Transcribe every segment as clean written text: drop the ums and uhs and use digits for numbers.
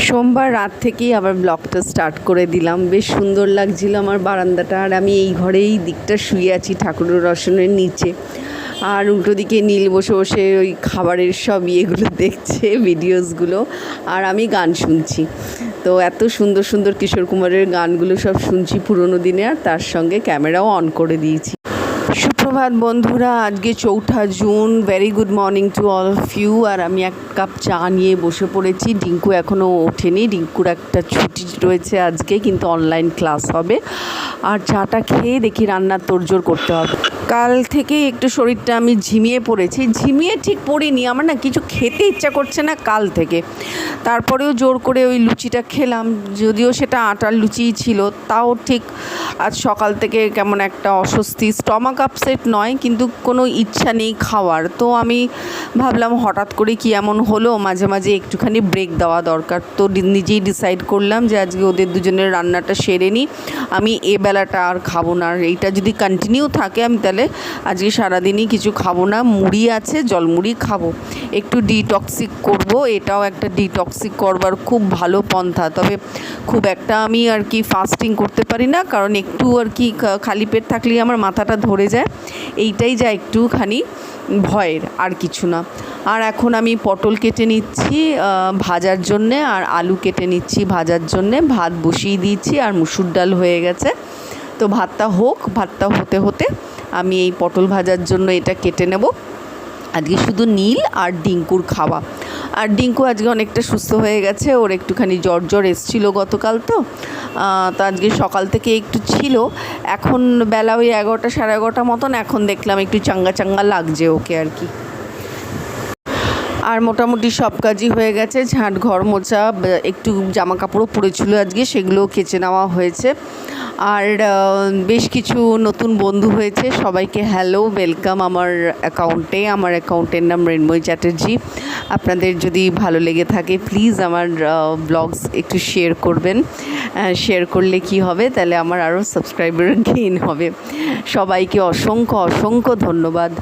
সোমবার রাত থেকেই আবার ব্লগটা স্টার্ট করে দিলাম। বেশ সুন্দর লাগছিল আমার বারান্দাটা, আর আমি এই ঘরেই দিকটা শুয়ে আছি ঠাকুরের রসনের নিচে, আর উল্টো দিকে নীল বসে বসে ওই খাবারের সব ইয়েগুলো দেখছে, ভিডিওসগুলো, আর আমি গান শুনছি। তো এত সুন্দর সুন্দর কিশোর কুমারের গানগুলো সব শুনছি পুরোনো দিনে, আর তার সঙ্গে ক্যামেরাও অন করে দিয়েছি। সুপ্রভাত বন্ধুরা, আজকে 4 June. Very good morning to all of you. আর আমি এক কাপ চা নিয়ে বসে পড়েছি। ডিঙ্কু এখনও ওঠেনি, ডিঙ্কুর একটা ছুটি রয়েছে আজকে, কিন্তু অনলাইন ক্লাস হবে। আর চাটা খেয়ে দেখি রান্নার তোড়জোড় করতে হবে। কাল থেকে একটু শরীরটা আমি ঝিমিয়ে পড়েছি, ঝিমিয়ে ঠিক পড়িনি, আমার না কিছু খেতে ইচ্ছা করছে না কাল থেকে। তারপরেও জোর করে ওই লুচিটা খেলাম, যদিও সেটা আটার লুচিই ছিল, তাও ঠিক আজ সকাল থেকে কেমন একটা অস্বস্তি, স্টমাক আপসেট নয়, কিন্তু কোনো ইচ্ছা নেই খাওয়ার। তো আমি ভাবলাম হঠাৎ করে কি এমন হলো, মাঝে মাঝে একটুখানি ব্রেক দেওয়া দরকার। তো নিজেই ডিসাইড করলাম যে আজকে ওদের দুজনের রান্নাটা সেরে নিই, আমি এ বেলাটা আর খাবো না। আর এইটা যদি কন্টিনিউ থাকে আমি তাহলে আজকে সারাদিনই কিছু খাবো না, মুড়ি আছে জলমুড়ি খাবো, একটু ডিটক্সিক করব। এটাও একটা ডিটক্সিক করবার খুব ভালো পন্থা, তবে খুব একটা আমি আর কি ফাস্টিং করতে পারি না, কারণ একটু আর কি খালি পেট থাকলেই আমার মাথাটা ধরে যায়, এইটাই যা একটুখানি ভয়ের, আর কিছু না। আর এখন আমি পটল কেটে নিচ্ছি ভাজার জন্যে, আর আলু কেটে নিচ্ছি ভাজার জন্যে। ভাত বসিয়ে দিয়েছি, আর মুসুর ডাল হয়ে গেছে। তো ভাতটা হোক, ভাতটা হতে হতে আমি এই পটল ভাজার জন্য এটা কেটে নেব। আজকে শুধু নীল আর ডিঙ্কুর খাওয়া। আর ডিঙ্কু আজকে অনেকটা সুস্থ হয়ে গেছে, ওর একটুখানি জ্বর এসেছিলো গতকাল, তো আজকে সকাল থেকে একটু ছিল। এখন বেলা ওই 11টা সাড়ে 11টা মতন, এখন দেখলাম একটু চাঙ্গা চাঙ্গা লাগছে ওকে আর কি। আর মোটামুটি সব কাজই হয়ে গেছে, ঝাঁট ঘর মোছা, একটু জামা কাপড়ও পড়েছিল আজকে, সেগুলোও কেচে নেওয়া হয়েছে। আর বেশ কিছু নতুন বন্ধু হয়েছে, সবাইকে হ্যালো, ওয়েলকাম আমার অ্যাকাউন্টে। আমার অ্যাকাউন্টের নাম মৃন্ময়ী চ্যাটার্জি। আপনাদের যদি ভালো লেগে থাকে প্লিজ আমার ব্লগস একটু শেয়ার করবেন। শেয়ার করলে কি হবে, তাহলে আমার আরও সাবস্ক্রাইবার গেইন হবে। সবাইকে অসংখ্য অসংখ্য ধন্যবাদ।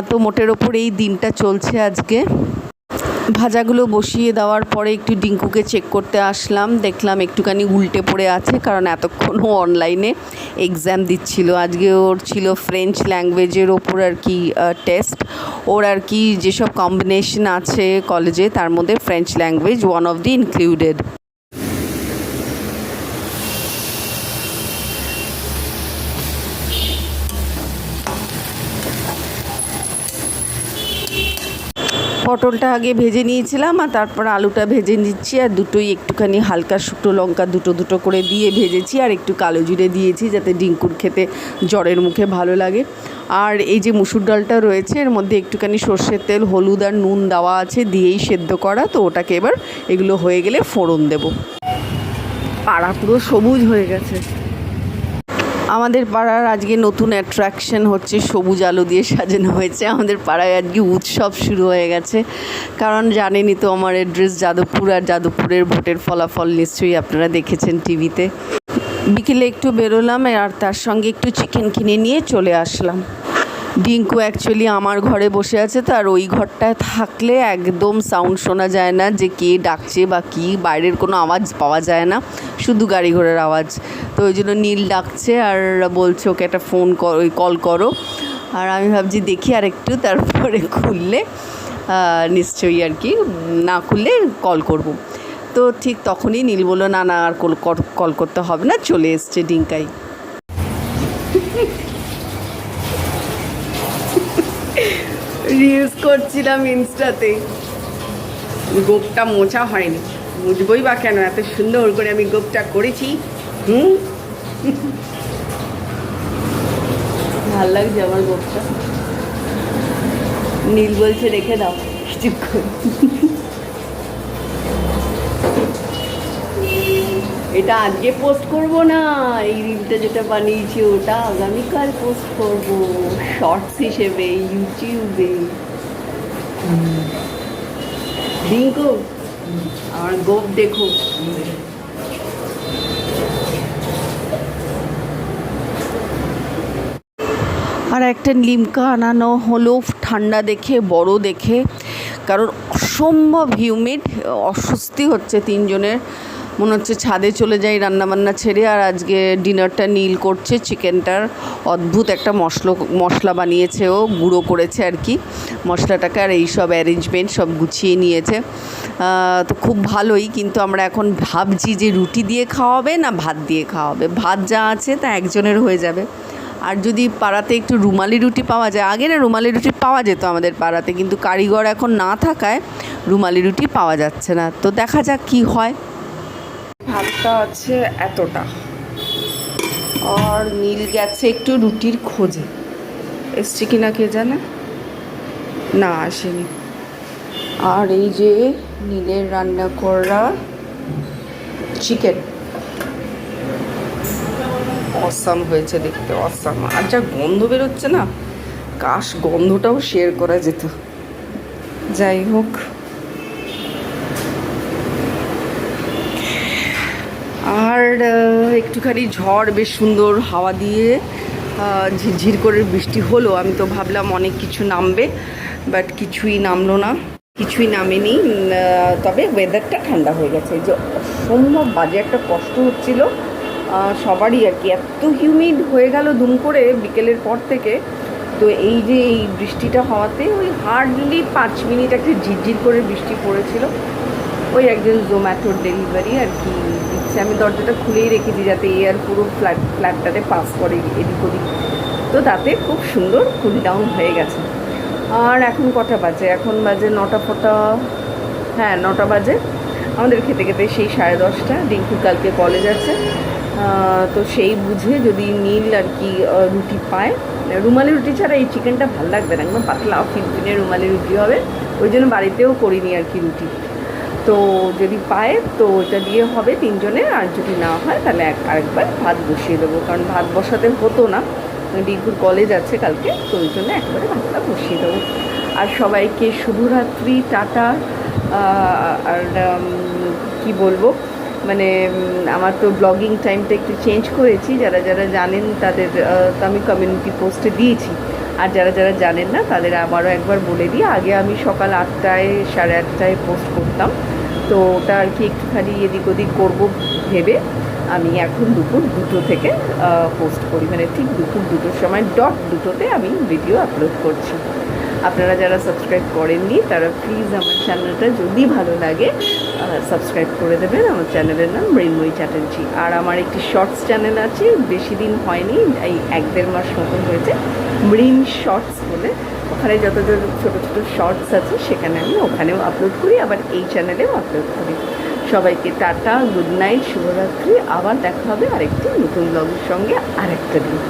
তো মোটের ওপর এই দিনটা চলছে আজকে। ভাজাগুলো বসিয়ে দেওয়ার পরে একটু ডিঙ্কুকে চেক করতে আসলাম, দেখলাম একটুখানি উল্টে পড়ে আছে, কারণ এতক্ষণও অনলাইনে এক্সাম দিচ্ছিল। আজকে ওর ছিল ফ্রেঞ্চ ল্যাঙ্গুয়েজের ওপর আর কি টেস্ট। ওর আর কি যেসব কম্বিনেশন আছে কলেজে, তার মধ্যে French language one of the included. পটলটা আগে ভেজে নিয়েছিলাম, আর তারপর আলুটা ভেজে নিচ্ছি, আর দুটোই একটুখানি হালকা শুকনো লঙ্কা দুটো করে দিয়ে ভেজেছি, আর একটু কালো জিরে দিয়েছি যাতে ডিঙ্কুর খেতে জ্বরের মুখে ভালো লাগে। আর এই যে মুসুর ডালটা রয়েছে, এর মধ্যে একটুখানি সর্ষের তেল, হলুদ আর নুন দেওয়া আছে, দিয়েই সেদ্ধ করা। তো ওটাকে এবার এগুলো হয়ে গেলে ফোড়ন দেব। পাড়া পুরো সবুজ হয়ে গেছে। আমাদের পাড়ার আজকে নতুন অ্যাট্রাকশন হচ্ছে, সবুজ আলো দিয়ে সাজানো হয়েছে। আমাদের পাড়ায় আজকে উৎসব শুরু হয়ে গেছে, কারণ জানেনই তো আমার অ্যাড্রেস যাদবপুর, আর যাদবপুরের ভোটের ফলাফল নিশ্চয়ই আপনারা দেখেছেন টিভিতে। বিকেলে একটু বেরোলাম, আর তার সঙ্গে একটু চিকেন কিনে নিয়ে চলে আসলাম। ডিঙ্কু অ্যাকচুয়ালি আমার ঘরে বসে আছে, তো আর ওই ঘরটায় থাকলে একদম সাউন্ড শোনা যায় না, যে কে ডাকছে বা কী, বাইরের কোনো আওয়াজ পাওয়া যায় না, শুধু গাড়ি ঘোড়ার আওয়াজ। তো ওই জন্য নীল ডাকছে আর বলছে ওকে একটা ফোন কল করো। আর আমি ভাবছি দেখি আর একটু, তারপরে খুললে নিশ্চয়ই আর কি, না খুললে কল করব। তো ঠিক তখনই নীল বললো না না, আর কল করতে হবে না, চলে এসছে ডিঙ্কাই। রিলস করছিলাম ইনস্টাতে। গোপটা মোছা হয়নি, মুছবই বা কেন, এত সুন্দর করে আমি গোপটা করেছি। ভাল লাগছে আমার গোপটা। নীল বলছে রেখে দাও কিছুক্ষণ। এটা আজকে পোস্ট করব না, এই রিলটা যেটা বানিয়েছি ওটা আগামীকাল পোস্ট করব শর্টস হিসেবে ইউটিউবে। ডিঙ্কু আমার গোপ দেখো। আর একটা লিমকা আনানো হলো ঠান্ডা দেখে, বড় দেখে, কারণ অসম্ভব হিউমিড, অস্বস্তি হচ্ছে তিনজনের, মনে হচ্ছে ছাদে চলে যাই রান্নাবান্না ছেড়ে। আর আজকে ডিনারটা নীল করছে, চিকেনটার অদ্ভুত একটা মশলা বানিয়েছে, ও গুঁড়ো করেছে আর কি মশলাটাকে, আর এই সব অ্যারেঞ্জমেন্ট সব গুছিয়ে নিয়েছে। তো খুব ভালোই, কিন্তু আমরা এখন ভাবছি যে রুটি দিয়ে খাওয়াবে না ভাত দিয়ে খাওয়াবে। ভাত যা আছে তা একজনের হয়ে যাবে, আর যদি পাড়াতে একটু রুমালি রুটি পাওয়া যায়, আগে না রুমালি রুটি পাওয়া যেত আমাদের পাড়াতে, কিন্তু কারিগর এখন না থাকায় রুমালি রুটি পাওয়া যাচ্ছে না। তো দেখা যাক কি হয়। ভাতটা আছে এতটা, আর নীল গেছে একটু রুটির খোঁজে, এসছে কিনা কে জানে, না আসেনি। আর এই যে নীলের রান্না করা চিকেন, অসাম হয়েছে দেখতে, অসাম। আর যা গন্ধ বেরোচ্ছে না, কাশ গন্ধটাও শেয়ার করা যেত। যাই হোক, আর একটুখানি ঝড়, বেশ সুন্দর হাওয়া দিয়ে ঝিরঝির করে বৃষ্টি হলো। আমি তো ভাবলাম অনেক কিছু নামবে, বাট কিছুই নামলো না, কিছুই নামেনি। তবে ওয়েদারটা ঠান্ডা হয়ে গেছে, যে অসম্ভব বাজে একটা কষ্ট হচ্ছিল সবারই আর কি, এত হিউমিড হয়ে গেল দুম করে বিকেলের পর থেকে। তো এই যে এই বৃষ্টিটা হওয়াতে ওই হার্ডলি 5 মিনিট একটা ঝিরঝির করে বৃষ্টি পড়েছিল। ওই একজন জোম্যাটোর ডেলিভারি আর কি দিচ্ছে, আমি দরজাটা খুলেই রেখেছি যাতে এয়ার পুরো ফ্ল্যাটটাতে পাস করে এদিক ওদিক। তো তাতে খুব সুন্দর কুল ডাউন হয়ে গেছে। আর এখন কটা বাজে, এখন বাজে 9টা ফটা, হ্যাঁ 9টা বাজে। আমাদের খেতে খেতে সেই 10:30। রিঙ্কুর কালকে কলেজ আছে, তো সেই বুঝে যদি নীল আর কি রুটি পায়, রুমালি রুটি ছাড়া এই চিকেনটা ভালো লাগবে না, একদম পাতলা ফিনফিনে রুমালি রুটি হবে। ওই জন্য বাড়িতেও করিনি আর কি রুটি। তো যদি পায় তো ওইটা দিয়ে হবে তিনজনের, আর যদি না হয় তাহলে আরেকবার ভাত বসিয়ে দেবো, কারণ ভাত বসাতে হতো না, রিঙ্কুর কলেজ আছে কালকে, তো ওই জন্য একবারে ভাতটা বসিয়ে দেবো। আর সবাইকে শুভরাত্রি, টাটা। আর কি বলবো, মানে আমার তো ব্লগিং টাইমটা একটু চেঞ্জ করেছি, যারা যারা জানেন তাদের তো আমি কমিউনিটি পোস্টে দিয়েছি, আর যারা যারা জানেন না তাদের আবারও একবার বলে দিই। আগে আমি সকাল 8টায় 8:30টায় পোস্ট করতাম, তো ওটা আর কি একটুখানি এদিক ওদিক করবো ভেবে আমি এখন দুপুর 2টো থেকে পোস্ট করি, মানে ঠিক দুপুর 2টোর সময় ডট 2টোতে আমি ভিডিও আপলোড করছি। আপনারা যারা সাবস্ক্রাইব করেননি তারা প্লিজ আমার চ্যানেলটা যদি ভালো লাগে সাবস্ক্রাইব করে দেবেন। আমার চ্যানেলের নাম মৃন্ময়ী চ্যাটার্জি। আর আমার একটি শর্টস চ্যানেল আছে, বেশি দিন হয়নি, এই 1-1.5 মাস মতন হয়েছে, মৃণ শর্টস বলে। ওখানে যত যত ছোটো ছোটো শর্টস আছে সেখানে আমি ওখানেও আপলোড করি, আবার এই চ্যানেলেও আপলোড করি। সবাইকে টাটা, গুড নাইট, শুভরাত্রি। আবার দেখা হবে আরেকটি নতুন ব্লগের সঙ্গে আরেকটা দিন।